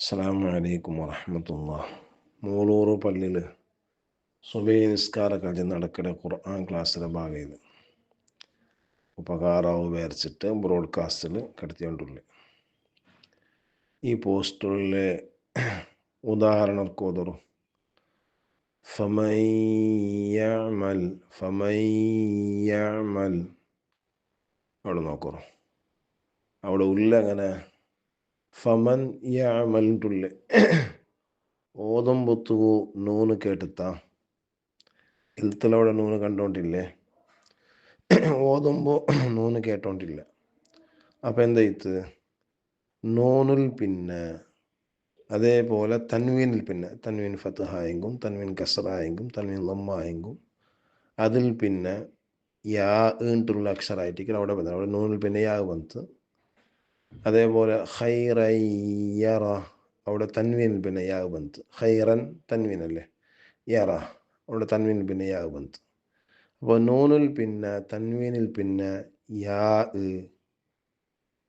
അസ്സലാമു അലൈക്കും വറഹ്മത്തുള്ളാഹി. മൂളൂറ് പള്ളിയിൽ സുബഹി നിസ്കാരം കഴിഞ്ഞ് നടക്കുന്ന ഖുർആൻ ക്ലാസ്സിലെ ഭാഗം ഉപകാരവും വിചാരിച്ചിട്ട് ബ്രോഡ്കാസ്റ്റിൽ കടത്തിക്കൊണ്ടുള്ള ഈ പോസ്റ്റുകളിലെ ഉദാഹരണം കോതറും ഫമയ്യമൽ അവിടെ നോക്കറു അവിടെ ഉള്ള അങ്ങനെ ഫമൻ യാമലിൻ്റെ ഓതുമ്പൊത്തു നൂന് കേട്ടുത്താ ഇൽത്തലവിടെ നൂന് കണ്ടോണ്ടില്ലേ, ഓതുമ്പോൾ നൂന് കേട്ടോണ്ടില്ല. അപ്പം എന്തായിത്ത് നൂനിൽ പിന്നെ അതേപോലെ തൻവീനിൽ പിന്നെ തൻവീൻ ഫത്ഹായെങ്കും തൻവീൻ കസറായെങ്കും തൻവീൻ ലമ്മായെങ്കും അതിൽ പിന്നെ യാ ഈണ്ടുള്ള അക്ഷരമായിട്ടിരിക്കും അവിടെ വന്നത്. അവിടെ നൂനിൽ പിന്നെ യാ വന്ന്. അതേപോലെ ഖൈറയ്യറ അവിടെ തൻവീനിൽ പിന്നെ യാ വന്ന്. ഖൈറൻ തൻവീനല്ലേ, യറ അവിടെ തൻവീനിൽ പിന്നെ യാ വന്ന്. അപ്പോൾ നൂനിൽ പിന്നെ തൻവീനിൽ പിന്നെ യാ,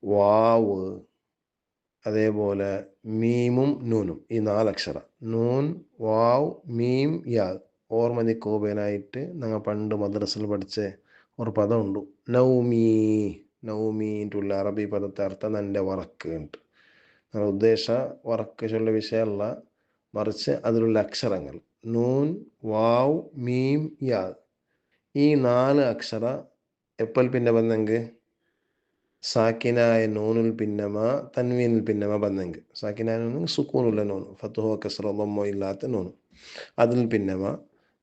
വാവ്, അതേപോലെ മീമും നൂനും, ഈ നാലക്ഷര നൂൻ വാവ് മീം യാ ഓർമ്മ നിൽക്കുവാനായിട്ട് ഞങ്ങൾ പണ്ട് മദ്രസയിൽ പഠിച്ച ഒരു പദമുണ്ട് നൗമീ. നൗമീൻ്റെ അറബി പദത്തെ അർത്ഥം എൻ്റെ വറക്ക് ഉണ്ട്. ഞങ്ങൾ ഉദ്ദേശ വറക്ക് ചൊല്ല വിഷയമല്ല, മറിച്ച് അതിലുള്ള അക്ഷരങ്ങൾ നൂൻ വാവ് മീം യാ, ഈ നാല് അക്ഷര എപ്പോൾ പിന്നെ വന്നെങ്കിൽ സാക്കിനായ നൂനിൽ പിന്നമ തൻവീനിൽ പിന്നമ വന്നെങ്കിൽ, സാക്കിനായ നൂന് സുക്കൂനുള്ള നൂന് ഫത്തുഹോ കസ്റോ ലമ്മോ ഇല്ലാത്ത നൂന്, അതിൽ പിന്നമ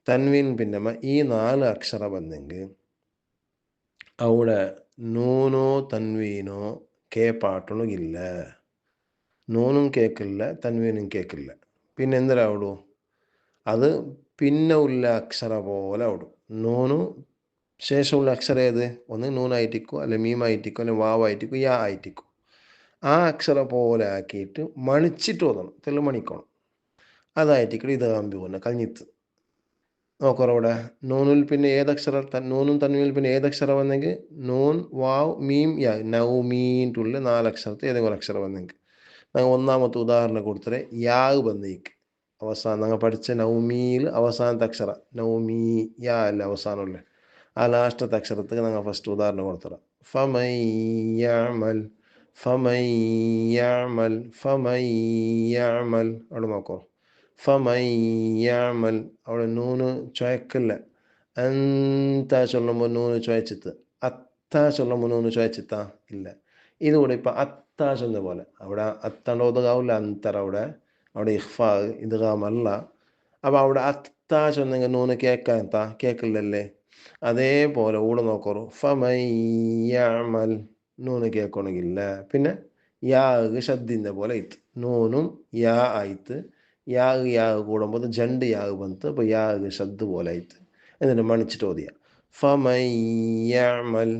തൻവീനിൽ പിന്നമ ഈ നാല് അക്ഷര വന്നെങ്കിൽ അവിടെ നൂനോ തൻവീനോ കേപ്പാട്ടണില്ല. നൂനും കേൾക്കില്ല, തൻവീനും കേൾക്കില്ല. പിന്നെ എന്തിനാവിടൂ അത് പിന്നെ ഉള്ള അക്ഷര പോലെ ആവിടും. നൂനു ശേഷമുള്ള അക്ഷരം ഏത്, ഒന്ന് നൂനായിട്ടിക്കോ അല്ലെ മീമായിട്ടിക്കോ അല്ലെ വാവായിട്ടിക്കോ യാ ആയിട്ടിക്കോ, ആ അക്ഷരം പോലെ ആക്കിയിട്ട് മണിച്ചിട്ട് ഓതണം, തെളിമണിക്കണം. അതായിട്ടിക്കോ ഇത് പിന്നെ കഴിഞ്ഞിത്ത് നോക്കറവിടെ നൂനിൽ പിന്നെ ഏതക്ഷരം നൂനും തൻവീനിൽ പിന്നെ ഏതക്ഷരം വന്നെങ്കിൽ നൂൻ വാവ് മീം യാ നൗമീൻ്റെ നാലക്ഷരത്തെ ഏതെങ്കിലും അക്ഷരം വന്നെങ്കിൽ ഞങ്ങൾ ഒന്നാമത്തെ ഉദാഹരണം കൊടുത്തത് യാഗ് വന്നേക്ക് അവസാനം ഞങ്ങൾ പഠിച്ച നൗമിയിൽ അവസാനത്തെ അക്ഷര നൗമീ യാ അല്ല അവസാനമല്ലേ, ആ ലാസ്റ്റത്തെ അക്ഷരത്തേക്ക് ഞങ്ങൾ ഫസ്റ്റ് ഉദാഹരണം കൊടുത്തത് ഫമയ്യമൽ ഫമയ്യമൽ ഫമയ്യമൽ അവിടെ നോക്കോ ഫമയ്യമൽ അവിടെ നൂന് ചുയക്കില്ല. അന്ത ചൊല്ലുമ്പോൾ നൂന് ചുയച്ചിത്ത്, അത്ത ചൊല്ലുമ്പോൾ നൂന് ചുയച്ചിത്താ ഇല്ല. ഇതുകൂടെ ഇപ്പം അത്ത ചൊന്ന പോലെ അവിടെ അത്തണ്ട് ഒതുകാവില്ല, അന്തര അവിടെ അവിടെ ഇഹ്ഫാ ഇദ്ഗാമല്ല. അപ്പം അവിടെ അത്ത ചൊന്നെങ്കിൽ നൂന് കേൾക്കാൻ കേൾക്കില്ലല്ലേ. അതേപോലെ കൂടെ നോക്കറു ഫമയ്യമൽ നൂന് കേൾക്കണമെങ്കില്ല. പിന്നെ യാഗ് ഷദ്ദിൻ്റെ പോലെ ആയിത്ത്, നൂനും യാ ആയിത്ത്, യാഗ് കൂടുമ്പോൾ ജണ്ട് യാഗ് വന്നിട്ട് അപ്പോൾ യാഗ് ഷദ് പോലെ ആയിത്ത്. എന്നിട്ട് മണിച്ചിട്ട് ഓതിയ ഫമയ്യമൽ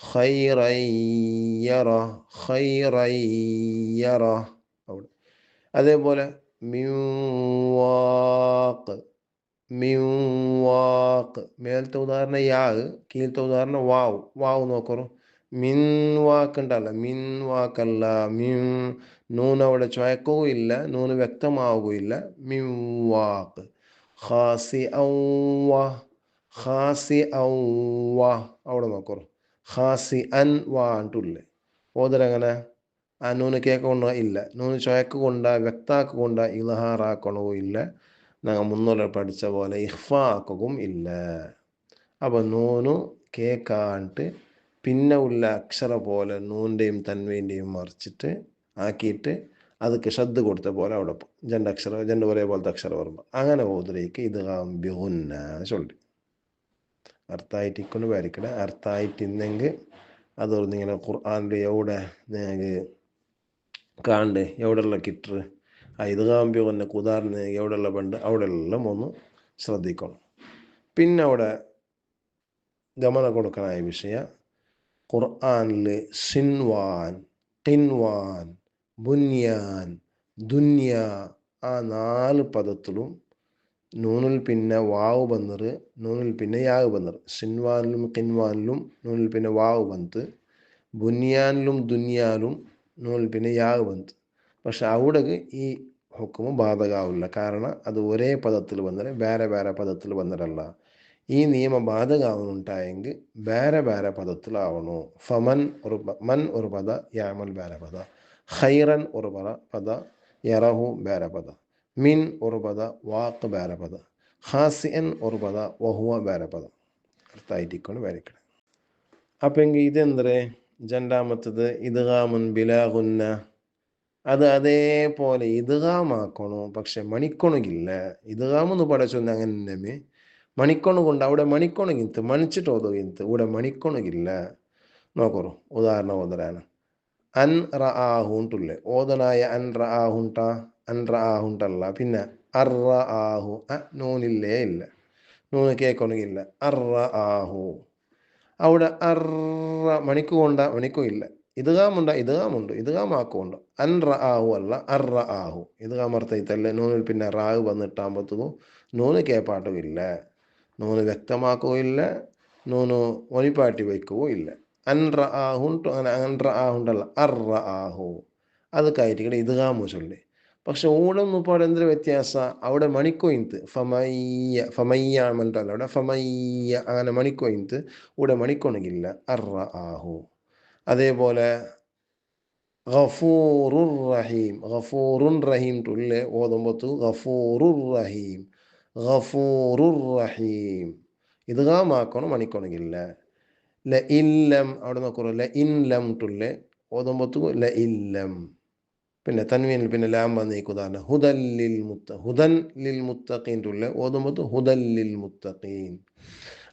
ഖൈറയ്യറ ഖൈറയ്യറ അവിടെ. അതേപോലെ മിൻവാക്ക് മിൻവാക്ക് മേലത്തെ ഉദാഹരണം യാഗ്, കീഴത്തെ ഉദാഹരണം വാവ്. വാവ് നോക്കറു മിൻ വാക്കുണ്ടല്ല, മിൻ വാക്കല്ല, മിൻ നൂന് അവിടെ ചുയക്കുകയും ഇല്ല, നൂന് വ്യക്തമാവുകയില്ല. മിൻ വാക്ക് ഖാസി ഔവ ഖാസി ഔവ അവിടെ നോക്കറു ഖാസി അൻ വാ അണ്ടില്ലേ ഓതരങ്ങനെ ആ നൂന് കേൾക്കൊണ്ടോ ഇല്ല, നൂന് ചുയക്ക് കൊണ്ട വ്യക്താക്ക് കൊണ്ട ഇൽഹാറാക്കണോ ഇല്ല. ഞങ്ങൾ മുന്നോട്ട് പഠിച്ച പോലെ ഇഹ്ഫാ ആക്കുകയും ഇല്ല. അപ്പം നൂനു കേൾക്കാണ്ട് പിന്നെ ഉള്ള അക്ഷര പോലെ നൂൻ്റെയും തൻവീൻ്റെയും മറിച്ചിട്ട് ആക്കിയിട്ട് അതൊക്കെ ശ്രദ്ധ കൊടുത്ത പോലെ അവിടെ രണ്ടക്ഷരം രണ്ട് ഒരേപോലത്തെ അക്ഷരം വരുമ്പോൾ അങ്ങനെ ഓതിരേക്ക് ഇത് ബിഹുന്ന ചൊല്ലി അർത്ഥായിട്ടിക്കൊണ്ട് വരയ്ക്കണ. അർത്ഥായിട്ടിന്നെങ്കിൽ അതൊന്നിങ്ങനെ ഖുർആാനിൽ എവിടെ നിങ്ങൾക്ക് കാണ്ട് എവിടെയുള്ള കിട്ടറ് ആ ഇത് കാമ്പിയൊന്നെ ഉദാഹരണം എവിടെയുള്ള പണ്ട് അവിടെ എല്ലാം ഒന്ന് ശ്രദ്ധിക്കണം. പിന്നെ അവിടെ ഗമനം കൊടുക്കാനായ വിഷയം ഖുർആനിൽ സിൻവാൻ, ഖിൻവാൻ, ബുന്യാൻ, ദുന്യ ആ നാല് പദത്തിലും നൂനിൽ പിന്നെ വാവ് വന്നത്, നൂനിൽ പിന്നെ യാവ് വന്നത്. സിൻവാനിലും ഖിൻവാനിലും നൂനിൽ പിന്നെ വാവ് വന്നത്, ബുന്യാനിലും ദുന്യാലും നൂനിൽ പിന്നെ യാവ് വന്നത്. പക്ഷെ അവിടേക്ക് ഈ ഹുക്കുമ് ബാധകാവില്ല. കാരണം അത് ഒരേ പദത്തിൽ വന്നിട്ട് വേറെ വേറെ പദത്തിൽ വന്നിട്ടല്ല. ഈ നിയമം ബാധകാവുന്നുണ്ടായെങ്കിൽ വേറെ വേറെ പദത്തിലാവണു. ഫമൻ മൻ ഒരു പദ, യാമൽ വേറെ പദ, ഖൈറൻ ഒരു പദ, യറഹു വേറെ പദ, മിൻ ഒരു പദ, വാക്ക് വേറെ പദ, ഹാസിൻ ഒരു പദ, വഹുവ വേറെ പദ അർത്ഥായിട്ടിക്കൊണ്ട് വരയ്ക്കണം. അപ്പം എങ്കിൽ ഇതെന്തേ രണ്ടാമത്തത് ഇദ്ഗാമുൻ ബിലാ ഗുന്ന. അത് അതേപോലെ ഇദ്ഗാമാക്കണു, പക്ഷെ മണിക്കൊണുകില്ല. ഇദ്ഗാമെന്ന് പഠിച്ചൊന്ന് അങ്ങനെ മണിക്കൊണു കൊണ്ട് അവിടെ മണിക്കൊണുകിന്ത് മണിച്ചിട്ട് ഓതുകിന്ത് ഇവിടെ മണിക്കൊണുകില്ല. നോക്കറു ഉദാഹരണം ഓതരാണ്. അൻ റആഹുണ്ടുല്ലേ ഓതനായ അൻ റആഹുണ്ട, അൻ റആഹുണ്ടല്ല. പിന്നെ അർ റആഹു നൂനില്ലേ ഇല്ല, നൂന് കേൾക്കണമെങ്കില്ല. അർ റആഹു അവിടെ മണിക്കു കൊണ്ട മണിക്കും ഇല്ല. ഇദ്ഗാമുണ്ട ഇദ്ഗാമുണ്ട്, ഇദ്ഗാമാക്കുണ്ട്. അൻ റആഹു അല്ല അർ റആഹു. ഇദ്ഗാമർത്തല്ലേ നൂനിൽ പിന്നെ റാഹു വന്നിട്ടാകുമ്പോഴത്തേക്കും നൂന് കേപ്പാട്ടും ഇല്ല, നൂന് വ്യക്തമാക്കുകയും ഇല്ല, നൂന് ഒനിപ്പാട്ടി വയ്ക്കുകയും ഇല്ല. അൻ റആഹുണ്ട് അങ്ങനെ അൻ റആഹുണ്ടല്ല അർ റആഹു അത് കയറ്റിക്കടെ ഇദ്ഗാമു ചൊല്ലി. പക്ഷെ ഊടൊന്നും ഇപ്പോൾ എന്തൊരു വ്യത്യാസ, അവിടെ മണിക്കൊയിന്ത് ഫമയ്യ ഫമയ്യ മണ്ടല്ല, അവിടെ ഫമയ്യ അങ്ങനെ മണിക്കൊയിന്ത് ഇവിടെ മണിക്കൊണകില്ല. അർ റആഹു. അതേപോലെ ഗഫൂറുർ റഹീം, ഗഫൂറുൻ റഹീം തുല്ലെ ഓതുമ്പത്തു ഗഫൂറുർ റഹീം, ഗഫൂറുർ റഹീം ഇദ്ഗാമാക്കണം മണിക്കൊണകില്ല. ല ഇല്ലം അവിടെ നോക്കൂ, ല ഇല്ലം തുല്ലെ ഓതുമ്പത്തു ല ഇല്ലം. പിന്നെ തൻവീനിൽ പിന്നെ ലാം വന്നേക്കുതാണ്. ഹുദൻ ലിൽ മുത്തഖീൻ തുല്ലെ ഓതുമ്പത്തു ഹുദൻ ലിൽ മുത്തഖീൻ.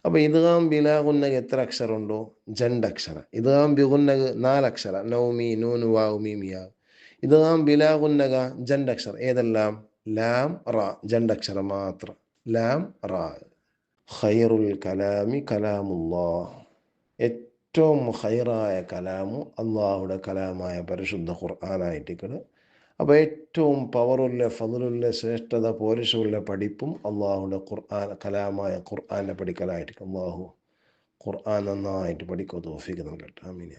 അപ്പോൾ ഇദ്ഗാം ബിലാ ഗുന്നക എത്ര അക്ഷരമുണ്ടോ? 2 അക്ഷരം. ഇദ്ഗാം ബിഗുന്നക 4 അക്ഷരം. നൗമി നൂൻ വാവ് മീം യാ. ഇദ്ഗാം ബിലാ ഗുന്നക 2 അക്ഷരം. ഏതെല്ലാം? ലാം റാ 2 അക്ഷരം മാത്രം. ലാം റാ. ഖൈറുൽ കലാമി കലാമുല്ലാഹ്. ഏറ്റവും ഖൈറായ കലാമു അള്ളാഹുടെ കലാമായ പരിശുദ്ധ ഖുർആനായിട്ടിക്കണ്. അപ്പോൾ ഏറ്റവും പവറുള്ള ഫضലുള്ള ശ്രേഷ്ഠത പോരിശുള്ള പഠിപ്പും അള്ളാഹുടെ ഖുർആൻ കലാമായ ഖുർആനെ പഠിക്കലായിട്ട്. അള്ളാഹു ഖുർആൻ നന്നായിട്ട് പഠിക്കുക തൗഫീഖ് നൽകട്ടെ. ആമീൻ.